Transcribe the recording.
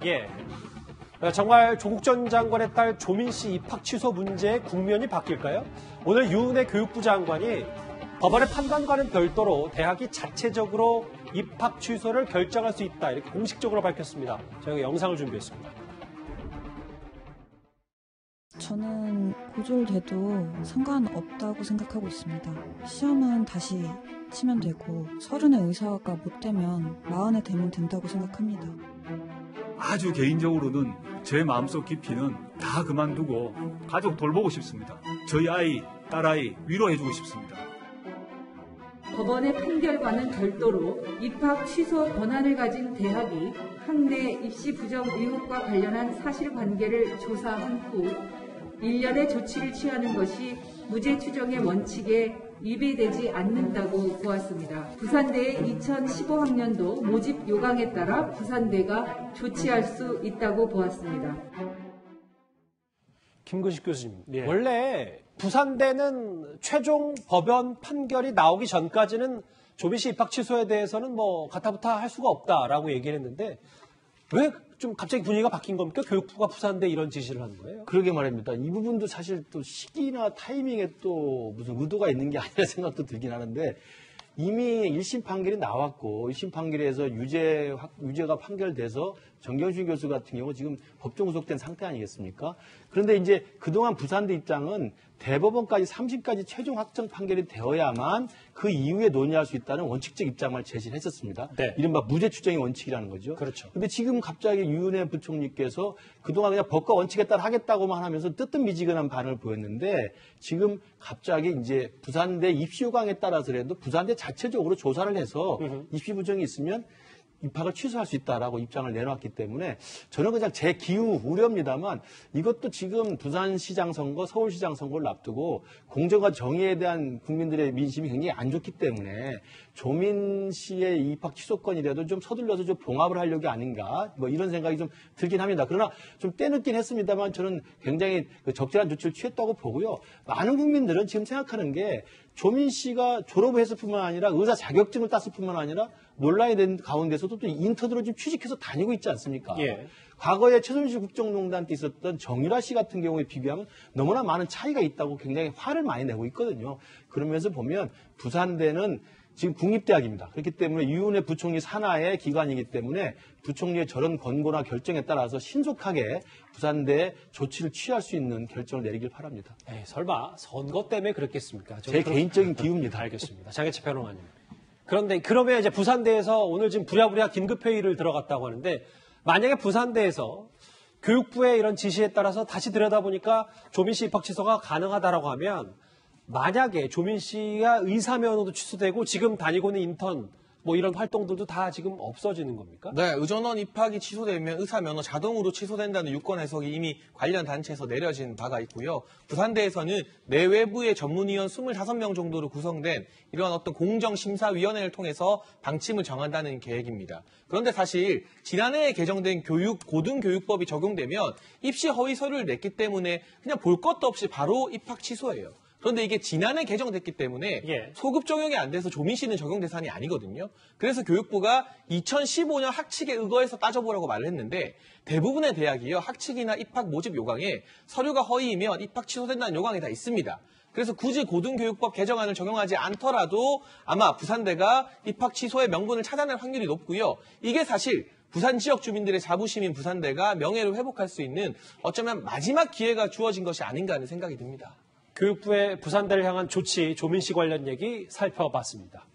예. 정말 조국 전 장관의 딸 조민 씨 입학 취소 문제의 국면이 바뀔까요? 오늘 유은혜 교육부 장관이 법원의 판단과는 별도로 대학이 자체적으로 입학 취소를 결정할 수 있다. 이렇게 공식적으로 밝혔습니다. 저희가 영상을 준비했습니다. 저는 고졸돼도 상관없다고 생각하고 있습니다. 시험은 다시 치면 되고 30의 의사가 못 되면 40에 되면 된다고 생각합니다. 아주 개인적으로는 제 마음속 깊이는 다 그만두고 가족 돌보고 싶습니다. 저희 아이, 딸아이 위로해주고 싶습니다. 법원의 판결과는 별도로 입학 취소 권한을 가진 대학이 학내 입시 부정 의혹과 관련한 사실관계를 조사한 후 일련의 조치를 취하는 것이 무죄 추정의 원칙에 위배되지 않는다고 보았습니다. 부산대의 2015학년도 모집 요강에 따라 부산대가 조치할 수 있다고 보았습니다. 김근식 교수님, 예. 원래 부산대는 최종 법원 판결이 나오기 전까지는 조민 씨 입학 취소에 대해서는 뭐 가타부타 할 수가 없다라고 얘기를 했는데 왜 좀 갑자기 분위기가 바뀐 겁니까? 교육부가 부산대 이런 지시를 하는 거예요? 그러게 말입니다. 이 부분도 사실 또 시기나 타이밍에 또 무슨 의도가 있는 게 아니라 생각도 들긴 하는데 이미 1심 판결이 나왔고 1심 판결에서 유죄가 판결돼서 정경심 교수 같은 경우 지금 법정 구속된 상태 아니겠습니까? 그런데 이제 그동안 부산대 입장은 대법원까지 3심까지 최종 확정 판결이 되어야만 그 이후에 논의할 수 있다는 원칙적 입장을 제시를 했었습니다. 네. 이른바 무죄 추정의 원칙이라는 거죠. 그렇죠. 근데 지금 갑자기 유은혜 부총리께서 그동안 그냥 법과 원칙에 따라 하겠다고만 하면서 뜨뜻미지근한 반응을 보였는데 지금 갑자기 이제 부산대 입시 요강에 따라서라도 부산대 자체적으로 조사를 해서 입시 부정이 있으면 입학을 취소할 수 있다라고 입장을 내놨기 때문에 저는 그냥 제 기우 우려입니다만 이것도 지금 부산시장 선거, 서울시장 선거를 앞두고 공정과 정의에 대한 국민들의 민심이 굉장히 안 좋기 때문에 조민 씨의 입학 취소권이라도 좀 서둘러서 좀 봉합을 하려고 아닌가 뭐 이런 생각이 좀 들긴 합니다. 그러나 좀 때늦긴 했습니다만 저는 굉장히 적절한 조치를 취했다고 보고요. 많은 국민들은 지금 생각하는 게 조민 씨가 졸업을 했을 뿐만 아니라 의사 자격증을 땄을 뿐만 아니라 논란이 된 가운데서도 또 인턴으로 좀 취직해서 다니고 있지 않습니까? 예. 과거에 최순실 국정농단 때 있었던 정유라 씨 같은 경우에 비교하면 너무나 많은 차이가 있다고 굉장히 화를 많이 내고 있거든요. 그러면서 보면 부산대는 지금 국립대학입니다. 그렇기 때문에 유은혜 부총리 산하의 기관이기 때문에 부총리의 저런 권고나 결정에 따라서 신속하게 부산대에 조치를 취할 수 있는 결정을 내리길 바랍니다. 에이, 설마 선거 때문에 그랬겠습니까? 제 개인적인 기우입니다. 알겠습니다. 장혜철 평론가님. 그런데 그러면 이제 부산대에서 오늘 지금 부랴부랴 긴급회의를 들어갔다고 하는데 만약에 부산대에서 교육부의 이런 지시에 따라서 다시 들여다보니까 조민 씨 입학 취소가 가능하다라고 하면 만약에 조민 씨가 의사 면허도 취소되고 지금 다니고 있는 인턴 뭐 이런 활동들도 다 지금 없어지는 겁니까? 네, 의전원 입학이 취소되면 의사 면허 자동으로 취소된다는 유권 해석이 이미 관련 단체에서 내려진 바가 있고요. 부산대에서는 내외부의 전문위원 25명 정도로 구성된 이런 어떤 공정심사위원회를 통해서 방침을 정한다는 계획입니다. 그런데 사실 지난해에 개정된 고등교육법이 적용되면 입시 허위 서류를 냈기 때문에 그냥 볼 것도 없이 바로 입학 취소예요. 그런데 이게 지난해 개정됐기 때문에 소급 적용이 안 돼서 조민 씨는 적용 대상이 아니거든요. 그래서 교육부가 2015년 학칙에 의거해서 따져보라고 말을 했는데 대부분의 대학이요. 학칙이나 입학 모집 요강에 서류가 허위이면 입학 취소된다는 요강이 다 있습니다. 그래서 굳이 고등교육법 개정안을 적용하지 않더라도 아마 부산대가 입학 취소의 명분을 찾아낼 확률이 높고요. 이게 사실 부산 지역 주민들의 자부심인 부산대가 명예를 회복할 수 있는 어쩌면 마지막 기회가 주어진 것이 아닌가 하는 생각이 듭니다. 교육부의 부산대를 향한 조치, 조민 씨 관련 얘기 살펴봤습니다.